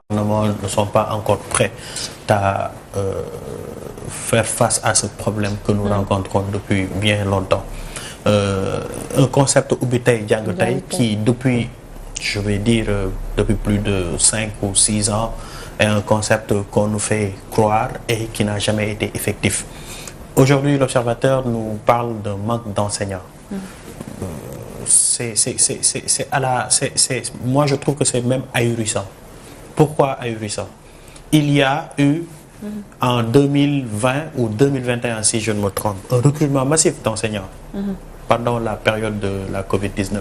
gouvernements ne sont pas encore prêts à faire face à ce problème que nous rencontrons depuis bien longtemps. Un concept ubbi tey jàng tey qui depuis, je vais dire, depuis plus de 5 ou 6 ans est un concept qu'on nous fait croire et qui n'a jamais été effectif. Aujourd'hui, l'Observateur nous parle d'un manque d'enseignants. Moi, je trouve que c'est même ahurissant. Pourquoi ahurissant? Il y a eu en 2020 ou 2021, si je ne me trompe, un recrutement massif d'enseignants pendant la période de la Covid-19.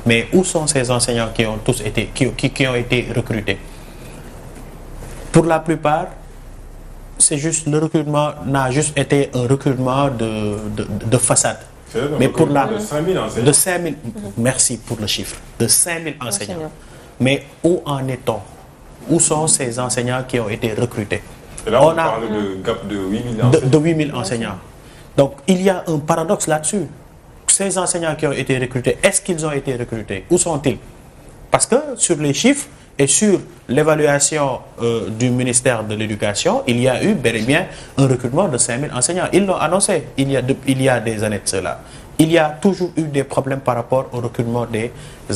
Mais où sont ces enseignants qui ont tous été, qui ont été recrutés? Pour la plupart, c'est juste le recrutement n'a juste été un recrutement de façade. Mais pour la de 5000 enseignants. De 5000, merci pour le chiffre, de 5000 enseignants. Mais où en est-on? Où sont ces enseignants qui ont été recrutés? Et là, on parle de gap de 8000 enseignants. De 8000 enseignants. Donc, il y a un paradoxe là-dessus. Ces enseignants qui ont été recrutés, est-ce qu'ils ont été recrutés? Où sont-ils? Parce que sur les chiffres et sur l'évaluation du ministère de l'Éducation, il y a eu bel et bien un recrutement de 5000 enseignants. Ils l'ont annoncé il y a des années de cela. Il y a toujours eu des problèmes par rapport au recrutement des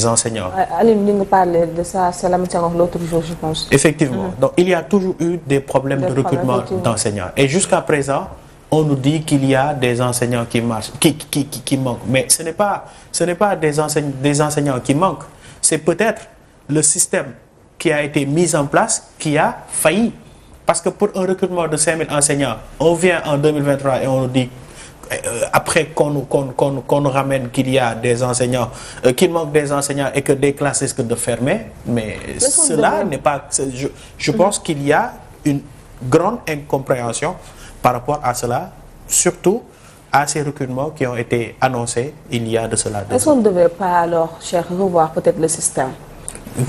enseignants. Aline, nous parlait de ça, c'est la matière l'autre jour, je pense. Effectivement. Donc, il y a toujours eu des problèmes de recrutement d'enseignants. Et jusqu'à présent, on nous dit qu'il y a des enseignants qui marchent, qui manquent. Mais ce n'est pas des enseignants qui manquent. C'est peut-être le système qui a été mis en place qui a failli. Parce que pour un recrutement de 5000 enseignants, on vient en 2023 et on nous dit, après qu'on nous ramène qu'il y a des enseignants, qu'il manque des enseignants et que des classes risquent de fermer. Mais cela n'est pas... Je pense qu'il y a une grande incompréhension par rapport à cela, surtout à ces recrutements qui ont été annoncés il y a de cela. Est-ce qu'on ne devrait pas alors, cher, revoir peut-être le système?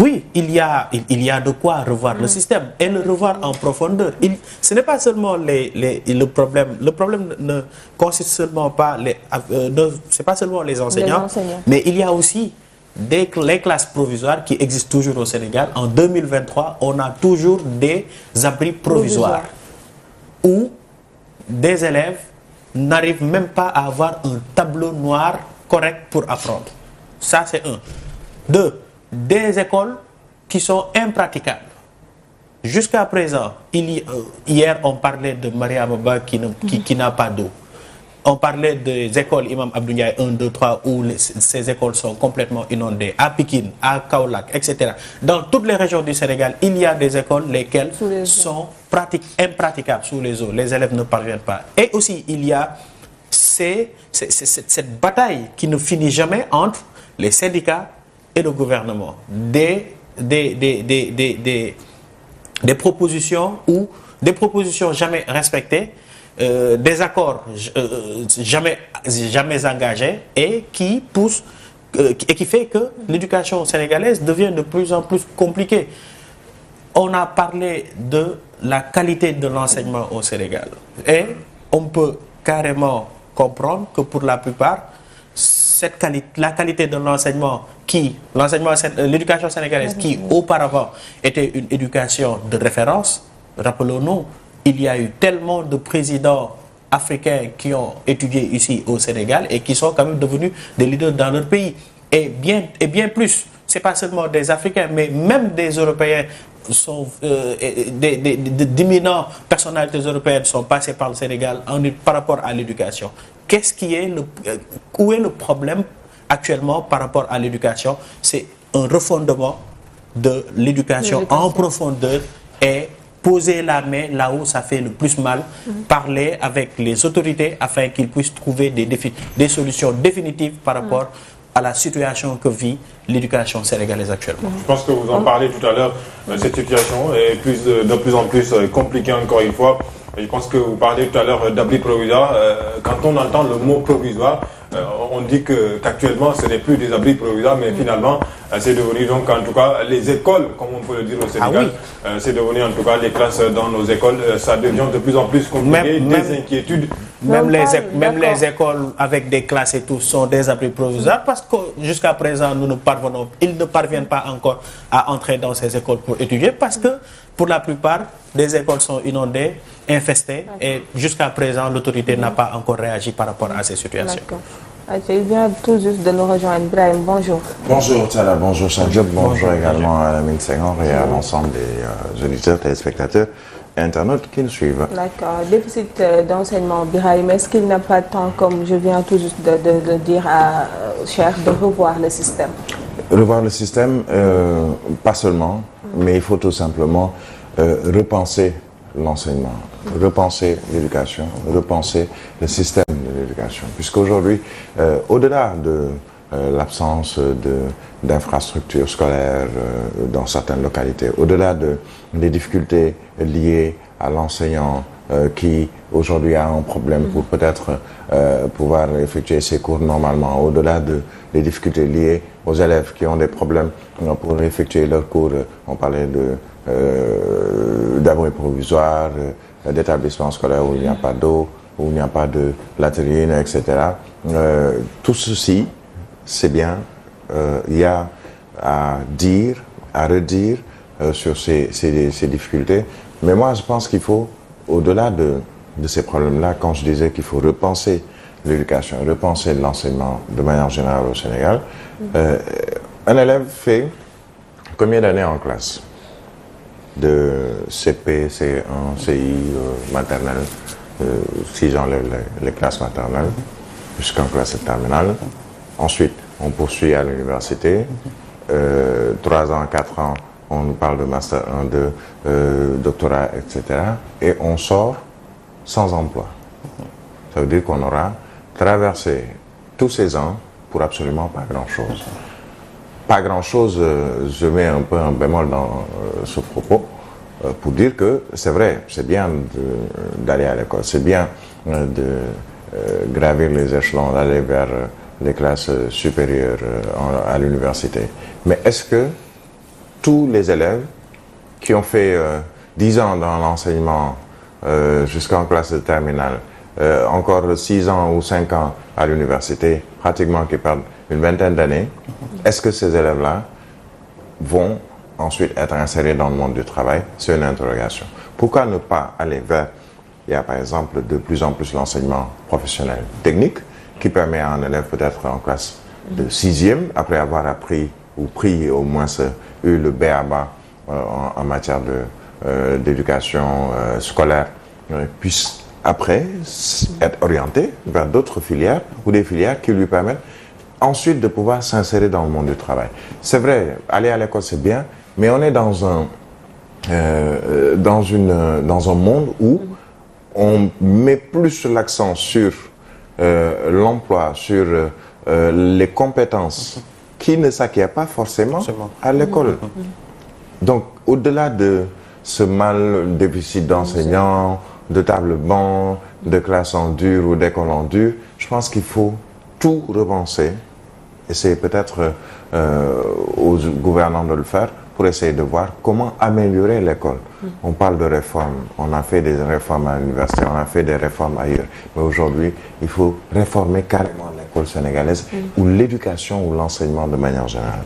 Oui, il y a de quoi revoir le système et le revoir en profondeur. Ce n'est pas seulement le problème. Le problème ne consiste seulement pas c'est pas seulement les enseignants, mais il y a aussi les classes provisoires qui existent toujours au Sénégal. En 2023, on a toujours des abris provisoires où des élèves n'arrivent même pas à avoir un tableau noir correct pour apprendre. Ça, c'est un. Deux, des écoles qui sont impraticables. Jusqu'à présent, hier, on parlait de Maria Baba qui n'a pas d'eau. On parlait des écoles Imam Abdou Ndiaye 1, 2, 3 où ces écoles sont complètement inondées. À Pikine, à Kaolack, etc. Dans toutes les régions du Sénégal, il y a des écoles lesquelles sont impraticables sous les eaux. Les élèves ne parviennent pas. Et aussi, il y a cette bataille qui ne finit jamais entre les syndicats et le gouvernement. Des propositions ou des propositions jamais respectées, des accords jamais engagés et qui poussent et qui fait que l'éducation sénégalaise devient de plus en plus compliquée. On a parlé de la qualité de l'enseignement au Sénégal et on peut carrément comprendre que pour la plupart, la qualité de l'éducation sénégalaise qui auparavant était une éducation de référence, rappelons-nous, il y a eu tellement de présidents africains qui ont étudié ici au Sénégal et qui sont quand même devenus des leaders dans leur pays. Et bien plus, c'est pas seulement des Africains, mais même des Européens sont d'éminentes personnalités européennes sont passées par le Sénégal par rapport à l'éducation. Où est le problème actuellement par rapport à l'éducation? C'est un refondement de l'éducation en profondeur et poser la main là où ça fait le plus mal, parler avec les autorités afin qu'ils puissent trouver des solutions définitives par rapport à la situation que vit l'éducation sénégalaise actuellement. Je pense que vous en parlez tout à l'heure, cette situation est de plus en plus compliquée encore une fois. Et je pense que vous parlez tout à l'heure d'abri provisoire. Quand on entend le mot provisoire, on dit qu'actuellement ce n'est plus des abris provisoires, mais finalement c'est devenu donc en tout cas les écoles, comme on peut le dire au Sénégal, c'est devenu en tout cas les classes dans nos écoles, ça devient de plus en plus compliqué, des inquiétudes. Même les écoles avec des classes et tout sont des abris provisoires parce que jusqu'à présent ils ne parviennent pas encore à entrer dans ces écoles pour étudier parce que pour la plupart des écoles sont inondées, infestées et jusqu'à présent l'autorité n'a pas encore réagi par rapport à ces situations. Il vient tout juste de nous rejoindre. Brahim, bonjour. Bonjour Tala, bonjour Chadjob, bonjour également à Lamine Senghor et à l'ensemble des auditeurs, téléspectateurs et internautes qui nous suivent. D'accord. Déficit d'enseignement, Brahim, est-ce qu'il n'a pas de temps, comme je viens tout juste de dire à Cher, de revoir le système? Revoir le système, pas seulement, mais il faut tout simplement repenser l'enseignement, repenser l'éducation, repenser le système de l'éducation. Puisqu'aujourd'hui, au-delà de l'absence d'infrastructures scolaires dans certaines localités, au-delà des difficultés liées à l'enseignant qui aujourd'hui a un problème pour peut-être pouvoir effectuer ses cours normalement, au-delà des difficultés liées aux élèves qui ont des problèmes pour effectuer leurs cours, on parlait d'abri provisoire, d'établissements scolaires où il n'y a pas d'eau, où il n'y a pas de latrines, etc. Tout ceci, c'est bien, il y a à dire, à redire sur ces difficultés. Mais moi, je pense qu'il faut, au-delà de ces problèmes-là, quand je disais qu'il faut repenser l'éducation, repenser l'enseignement de manière générale au Sénégal, un élève fait combien d'années en classe? De CP, C1, CI, maternelle, si j'enlève les classes maternelles, jusqu'en classe terminale. Ensuite, on poursuit à l'université. 3 ans, 4 ans, on nous parle de master 1, de doctorat, etc. Et on sort sans emploi. Ça veut dire qu'on aura traversé tous ces ans pour absolument pas grand-chose. Pas grand-chose, je mets un peu un bémol dans ce propos, pour dire que c'est vrai, c'est bien d'aller à l'école, c'est bien de gravir les échelons, d'aller vers les classes supérieures à l'université. Mais est-ce que tous les élèves qui ont fait 10 ans dans l'enseignement jusqu'en classe de terminale, encore 6 ans ou 5 ans à l'université, pratiquement qui perdent une vingtaine d'années, est-ce que ces élèves-là vont ensuite être insérés dans le monde du travail? C'est une interrogation. Pourquoi ne pas aller vers, il y a par exemple de plus en plus l'enseignement professionnel technique, qui permet à un élève peut-être en classe de 6e, après avoir appris ou pris au moins eu le B.A.-BA en matière d'éducation scolaire, puisse après être orienté vers d'autres filières ou des filières qui lui permettent ensuite de pouvoir s'insérer dans le monde du travail. C'est vrai, aller à l'école c'est bien, mais on est dans un monde où on met plus l'accent sur l'emploi, sur les compétences qui ne s'acquièrent pas forcément à l'école. Donc, au-delà de ce mal déficit d'enseignants, de table-banc, de classes en dur ou d'écoles en dur, je pense qu'il faut tout repenser, et c'est peut-être aux gouvernants de le faire, pour essayer de voir comment améliorer l'école. On parle de réformes, on a fait des réformes à l'université, on a fait des réformes ailleurs, mais aujourd'hui, il faut réformer carrément l'école sénégalaise ou l'éducation ou l'enseignement de manière générale.